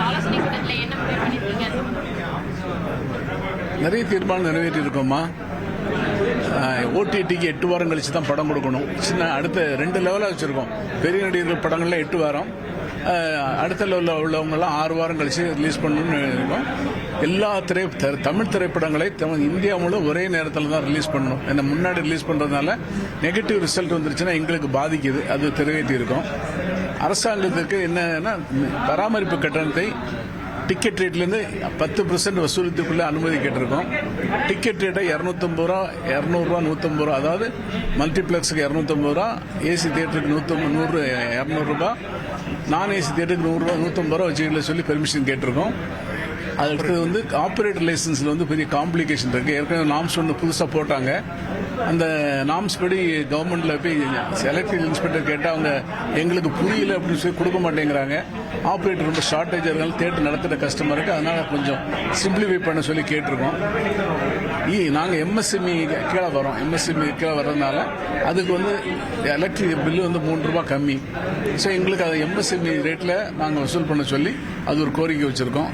ஆலோசனை கூட்டத்துல என்ன முடிவு பண்ணிருக்கீங்க? நிறைய தீர்மானம் நிறைவேற்றி இருக்கோமா. ஓடிடிக்கு 8 வாரம் கழிச்சு தான் படம் கொடுக்கணும். சின்ன அடுத்த 2 லெவலாக வச்சுருக்கோம். பெரிய நடிகர்கள் படங்கள்லாம் 8 வாரம், அடுத்த லெவலில் உள்ளவங்கெல்லாம் 6 வாரம் கழிச்சு ரிலீஸ் பண்ணணும்னு இருக்கோம். எல்லா தமிழ் திரைப்படங்களை இந்தியா முழு ஒரே நேரத்தில் தான் ரிலீஸ் பண்ணணும். ஏன்னா முன்னாடி ரிலீஸ் பண்ணுறதுனால நெகட்டிவ் ரிசல்ட் வந்துருச்சுன்னா எங்களுக்கு பாதிக்குது. அது நிறைவேற்றி இருக்கோம். அரசாங்கத்துக்கு என்னன்னா பராமரிப்பு கட்டணத்தை டிக்கெட் ரேட்லேருந்து 10% வசூலித்துக்குள்ளே அனுமதி கேட்டிருக்கோம். டிக்கெட் ரேட்டை 250 ரூபா, 200 ரூபா, 150 ரூபா, அதாவது மல்டிப்ளெக்ஸுக்கு 250 ரூபா, ஏசி தியேட்டருக்கு 200 ரூபா, நான் ஏசி தியேட்டருக்கு 100 ரூபா, 150 ரூபா வச்சுக்கல சொல்லி பெர்மிஷன் கேட்டிருக்கோம். அடுத்தது ஆப்ரேட்டர் லைசன்ஸில் பெரிய காம்ப்ளிகேஷன் இருக்குது. ஏற்கனவே நாம்ஸ் ஒன்று புதுசாக போட்டாங்க. அந்த நாம்ஸ் படி கவர்மெண்ட்டில் போய் எலக்ட்ரிக் இன்ஸ்பெக்டர் கேட்டால் அவங்க எங்களுக்கு புரியல அப்படின்னு சொல்லி கொடுக்க மாட்டேங்கிறாங்க. ஆப்ரேட்டர் ரொம்ப ஷார்ட்டேஜ் இருந்தாலும் தேட்டர் நடத்துகிற கஸ்டமருக்கு, அதனால் கொஞ்சம் சிம்பிளிஃபை பண்ண சொல்லி கேட்டிருக்கோம். நாங்கள் எம்எஸ்எம்இ கீழே வரோம். எம்எஸ்எம்இ கீழே வர்றதுனால அதுக்கு எலக்ட்ரிக் பில்லு 3 ரூபா கம்மி. ஸோ எங்களுக்கு அதை எம்எஸ்எம்இ ரேட்டில் நாங்கள் வசூல் பண்ண சொல்லி அது ஒரு கோரிக்கை வச்சுருக்கோம்.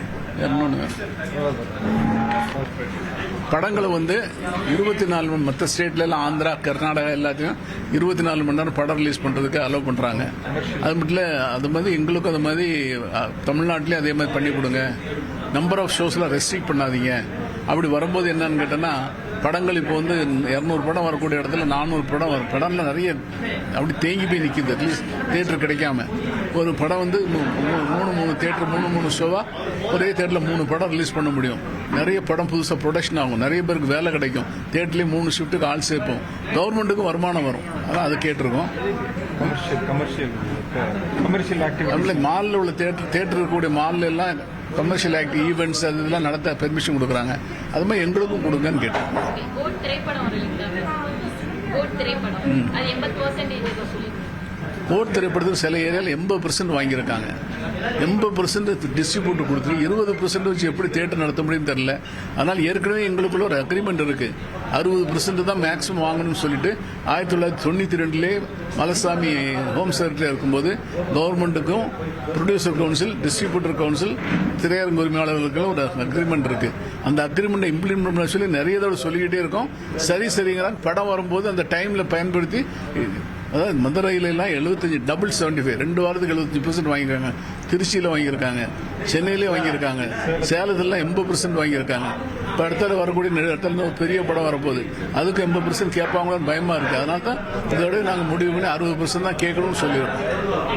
படங்களை 24 மற்ற ஸ்டேட்ல எல்லாம் ஆந்திரா, கர்நாடகா எல்லாத்தையும் 24 மணி நேரம் படம் ரிலீஸ் பண்றதுக்கு அலோவ் பண்றாங்க. அது மட்டும் இல்லை, அது மாதிரி எங்களுக்கும் அது மாதிரி தமிழ்நாட்டிலேயே அதே மாதிரி பண்ணி கொடுங்க. நம்பர் ஆஃப் ஷோஸ்லாம் ரெஸ்ட்ரிக்ட் பண்ணாதீங்க. அப்படி வரும்போது என்னன்னு கேட்டோன்னா, படங்கள் இப்போ 200 படம் வரக்கூடிய இடத்துல 400 படம் வரும். படம்ல நிறைய அப்படி தேங்கி போய் நிற்கிது. அட்லீஸ்ட் தேட்டர் கிடைக்காம ஒரு படம் 3 தேட்டர் 3 ஷோவா ஒரே தேட்டரில் 3 படம் ரிலீஸ் பண்ண முடியும். நிறைய படம் புதுசாக ப்ரொடக்ஷன் ஆகும். நிறைய பேருக்கு வேலை கிடைக்கும். தேட்டர்லேயே 3 ஷிஃப்ட்டுக்கு ஆள் சேர்ப்போம். கவர்மெண்ட்டுக்கும் வருமானம் வரும். அதான் அதை கேட்டிருக்கோம். மாலில் உள்ள தேட்டர் இருக்கக்கூடிய மாலில் எல்லாம் கமர்ஷியல் ஆக்ட் ஈவெண்ட்ஸ் அதெல்லாம் நடத்த பெர்மிஷன் கொடுக்குறாங்க. அது மாதிரி எங்களுக்கும் கொடுங்கன்னு கேட்டோம். போர் திரைப்படத்துக்கு சில ஏரியாவில் 80% வாங்கியிருக்காங்க. 80% டிஸ்ட்ரிபியூட்டர் கொடுத்துரு, 20% வச்சு எப்படி தேட்டர் நடத்த முடியும்னு தெரியல. அதனால் ஏற்கனவே எங்களுக்குள்ள ஒரு அக்ரிமெண்ட் இருக்கு. 60% தான் மேக்ஸிமம் வாங்கணும்னு சொல்லிட்டு 1992 மலசாமி ஹோம் செக்ரட்டரி இருக்கும்போது கவர்மெண்ட்டுக்கும் ப்ரொடியூசர் கவுன்சில், டிஸ்ட்ரிபியூட்டர் கவுன்சில், திரையரங்கு உரிமையாளர்களுக்கும் ஒரு அக்ரிமெண்ட் இருக்கு. அந்த அக்ரிமெண்ட்டை இம்ப்ளிமெண்ட் பண்ண சொல்லி நிறைய தடவை சொல்லிக்கிட்டே இருக்கோம். சரிங்கிறாங்க. படம் வரும்போது அந்த டைம்ல பயன்படுத்தி, அதாவது மதுரையில எல்லாம் 75 டபுள் 75 2 வாரத்துக்கு 75% வாங்கியிருக்காங்க. திருச்சியில் வாங்கியிருக்காங்க, சென்னையிலே வாங்கியிருக்காங்க, சேலத்திலாம் 80% வாங்கியிருக்காங்க. இப்போ அடுத்த வரக்கூடிய இடத்துல ஒரு பெரிய படம் வரப்போகுது. அதுக்கு 80% கேட்பாங்களோன்னு பயமா இருக்கு. அதனால தான் இதோட நாங்கள் முடிவு பண்ணி 60% தான் கேட்கணும்னு சொல்லிடுறோம்.